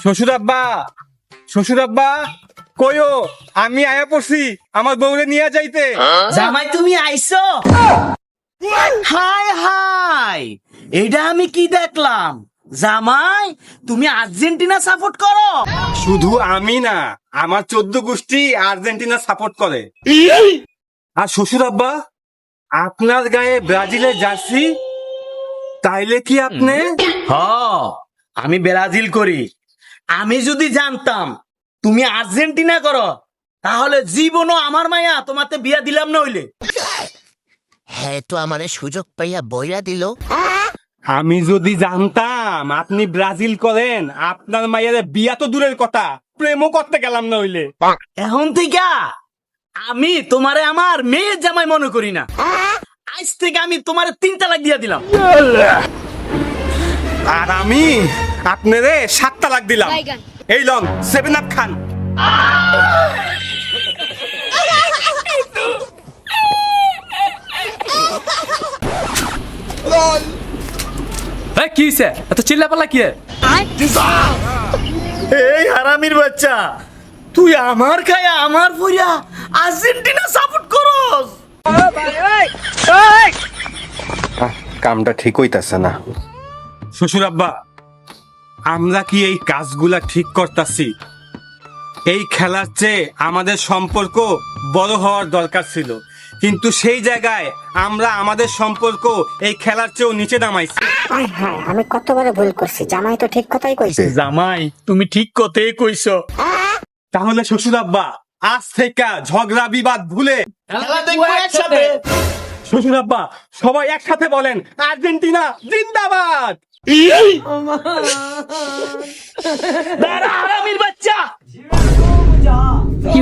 শ্বশুর আব্বা, শ্বশুর আব্বা কইও আমি আয়া পড়ছি আমার বউরে নিয়ে যাইতে। জামাই তুমি আইছো? হাই হাই, এটা আমি কি দেখলাম? জামাই তুমি আর্জেন্টিনা সাপোর্ট করো? শুধু আমি না, আমার 14 গোষ্ঠী আর্জেন্টিনা সাপোর্ট করে। আর শ্বশুর আব্বা আপনার গায়ে ব্রাজিলের জার্সি, তাইলে কি আপনি? হ, আমি ব্রাজিল করি। আমি যদি জানতাম তুমি আর্জেন্টিনা করো তাহলে জীবনও আমার মায়া তোমাতে বিয়া দিলাম না হইলে। হ্যাঁ তো আমারে সুযোগ পাইয়া বইরা দিল। আমি যদি জানতাম আপনি ব্রাজিল করেন, আপনার মায়ের বিয়া তো দূরের কথা, প্রেমও করতে গেলাম না হইলে। এখন থেকে আমি তোমারে আমার মেয়ের জামাই মনে করি না। আজ থেকে আমি তোমারে 3 তালাক দিয়া দিলাম। আর আমি আপনারে 7 তালাক দিলাম। এই লন 7 আপ খান। কি হইছে? এত চিল্লাপাল্লা কি? এই হারামির বাচ্চা, তুই আমার খায়া আমার ফুইয়া আর্জেন্টিনা সাপোর্ট করস? কামটা ঠিক হইতাছে না। শ্বশুর আব্বা, আমরা কি এই কাজগুলা ঠিক করতাছি? এই খেলার চেয়ে আমাদের সম্পর্ক বড় হওয়ার দরকার ছিল, কিন্তু সেই জায়গায় আমরা আমাদের সম্পর্ক এই খেলার চেয়েও নিচে নামাইছি। হায় হায়, আমি কত বড় ভুল করছি। জামাই তো ঠিক কথাই কইছে। জামাই তুমি ঠিক কথাই কইছো। তাহলে শ্বশুর আব্বা আজ থেকে ঝগড়া বিবাদ ভুলে খেলা দেখবো একসাথে। শ্বশুর আব্বা সবাই একসাথে বলেন আর্জেন্টিনা জিন্দাবাদ। দাঁড়া হারামির বাচ্চা। কি